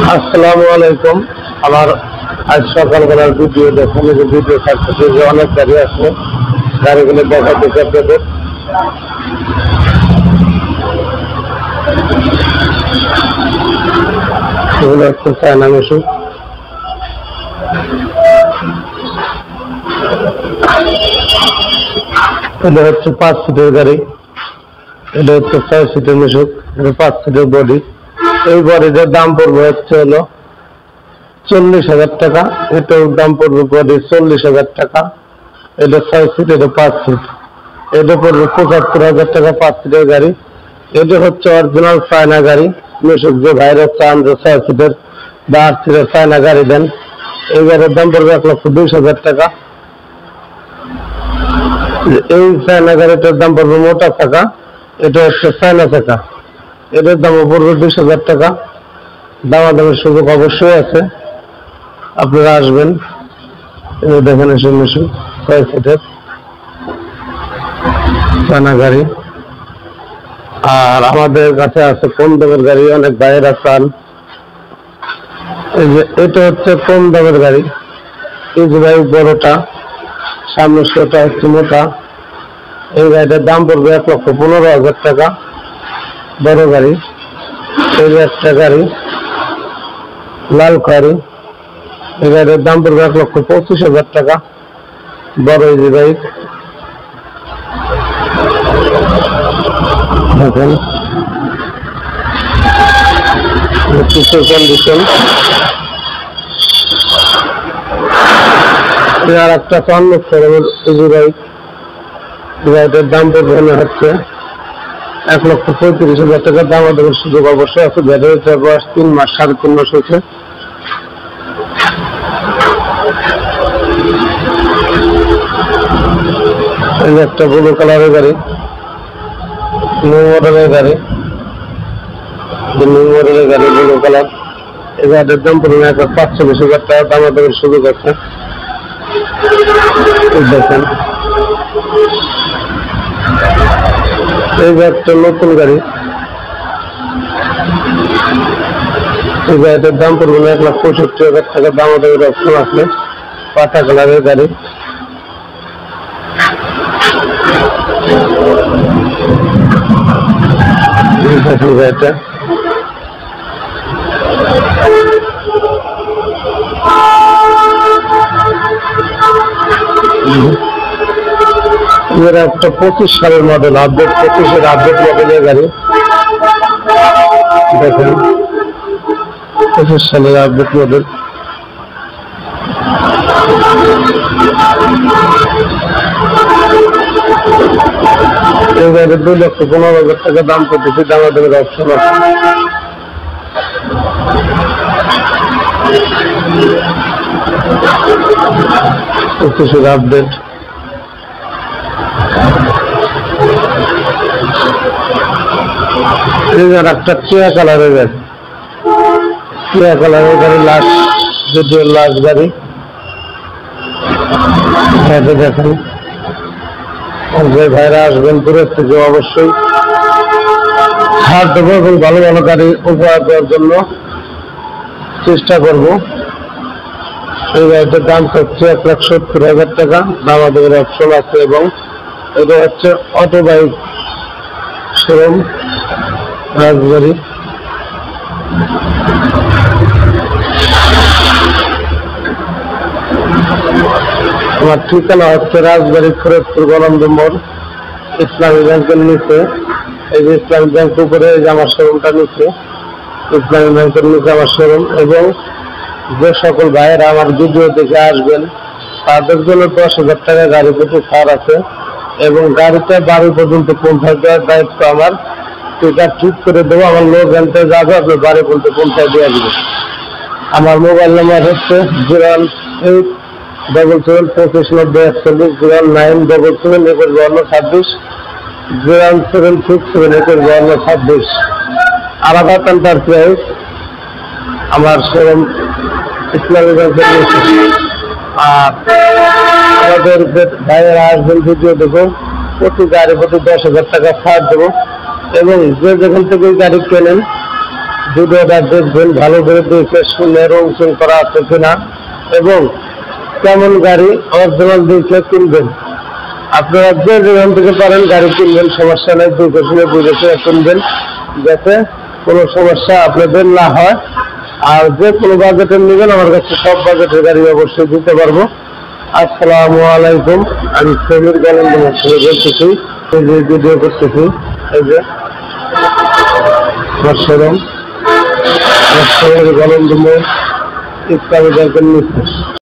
আসসালামু আলাইকুম। আমার আজ সকালবেলার ভিডিও দেখুন, যে ভিডিও থাকতেছে যে অনেক গাড়ি আছে, গাড়িগুলো দেখাতেছে আপনাদের। এগুলো হচ্ছে চায়না মেশিন। এটা হচ্ছে 5 সিটের গাড়ি, এটা হচ্ছে 6 সিটের মেশিন, এটা 5 সিটের বডি। এই বডিটার দাম পড়বে হচ্ছে হলো 40,000 টাকা। এটার দাম পড়বে বডি 40,000 টাকা। এটা 6 সিট, এটা 5 সিট, এটা পড়বে 75,000 টাকা 5 সিটের গাড়ি। এটা হচ্ছে অরিজিনাল চায়না গাড়ি। কৃষক যে ভাইরা চান যে 6 সিটের বা 8 সিটের চায়না গাড়ি দেন, এই গাড়ির দাম পড়বে 1,20,000 টাকা। এই চায়না গাড়িটার দাম পড়বে মোটা চাকা, এটা হচ্ছে চায়না চাকা, এটার দাম পড়বে 20,000 টাকা। দামাদামের সুযোগ অবশ্যই আছে, আপনারা আসবেন। দেখেন এসে মেশিন 6 সিটের চায়না গাড়ি। আর আমাদের কাছে আছে কম দামের গাড়ি, অনেক ভাইয়েরা চান। এই যে এটা হচ্ছে কম দামের গাড়ি, এই যে ভাই বড়টা, সামনে সেটা হচ্ছে মোটা। এই গাড়িটার দাম পড়বে 1,15,000 টাকা, বড় গাড়ি। এই যে একটা গাড়ি লাল গাড়ি, এই গাড়ির দাম পড়বে 1,25,000 টাকা, বড় এই যে বাইক। দেখেন কন্ডিশন। আর একটা 54 বাইক, গাড়িটার দাম পড়বে হচ্ছে 1,35,000 টাকা। দাম আমাদের সুযোগ অবশ্যই আছে। গাড়িটার বয়স 3 মাস, 3.5 মাস হয়েছে। এই যে একটা ব্লু কালারের গাড়ি, নিউ মডেলের গাড়ি, নিউ মডেলের গাড়ি ব্লু কালার। এই গাড়িটার দাম পড়বে 1,45,000 টাকা। দাম আমাদের সুযোগ আছে। দেখেন এই যে একটা নতুন গাড়ি, এই গাড়িটার দাম পড়বে 1,65,000 টাকা। দাম আমাদের অপশন আছে। পাতা কালারের গাড়ি, গাড়িটা একটা 25 সালের মডেল, আপডেট 25-এর আপডেট মডেলের গাড়ি। দেখেন 25 সালের আপডেট মডেল। এই গাড়ির 2,15,000 টাকা দাম করতেছে। দামাদামের অপশন আছে। আপডেট একটা চিয়া কালারের গাড়ি, চিয়া কালারের গাড়ি, লাস্ট যদিও লাস্ট গাড়ি। দেখেন যে ভাইরা আসবেন দূরের থেকে অবশ্যই হাত দেবো এবং ভালো ভালো গাড়ি উপহার দেওয়ার জন্য চেষ্টা করব। এই গাড়িটার দাম হচ্ছে 1,70,000 টাকা। দাম আমাদের অপশন আছে। এবং এটা হচ্ছে অটো বাইক শোরুম, রাজবাড়ি। আমার ঠিকানা হচ্ছে রাজবাড়ি, ফরিদপুর, গলন্দ মোড়, ইসলামী ব্যাংকের নিচে। এই যে ইসলামী ব্যাংক উপরে এই যে আমার শোরুমটা নিচে, ইসলামী ব্যাংকের নিচে আমার শোরুম। এবং যে সকল ভাইয়েরা আমার ভিডিও দেখে আসবেন তাদের জন্য 10,000 টাকা গাড়ি প্রতি ছাড় আছে। এবং গাড়িটা বাড়ি পর্যন্ত পৌঁছায় দেওয়ার দায়িত্ব আমার। টিকিট ঠিক করে দেবো, আমার লোক জানতে যাবে, আপনি বাড়ি পর্যন্ত পৌঁছায় দেওয়া দেবে। আমার মোবাইল নাম্বার হচ্ছে 01877259041, 097772126, 0767126। আলাদা এন্টারপ্রাইজ আমার শোরুম ইসলামী ব্যাংকের নিচে। আর আমাদের ভাইয়েরা আসবেন, ভিডিও দেবো, প্রতি গাড়ি প্রতি 10,000 টাকা ছাড় দেবো। এবং যে যেখান থেকে গাড়ি কেনেন ভিডিওটা দেখবেন, ভালো করে দেখে শুনে রং চং করা আছে কিনা এবং কেমন গাড়ি অরিজিনাল দেখে কিনবেন। আপনারা যে যেখান থেকে পারেন গাড়ি কিনবেন, সমস্যা নেই, দেখে শুনে বুঝে শুনে কিনবেন যাতে কোনো সমস্যা আপনাদের না হয়। আর যে কোনো বাজেটের নেবেন আমার কাছে সব বাজেটের গাড়ি অবশ্যই দিতে পারবো। আসসালামু আলাইকুম, আমি সমীর গলন্দমোর থেকে বলতেছি, এই যে ভিডিও করতেছি, এই যে শোরুম গলন্দমোর ইসলামী ব্যাংকের নিচে।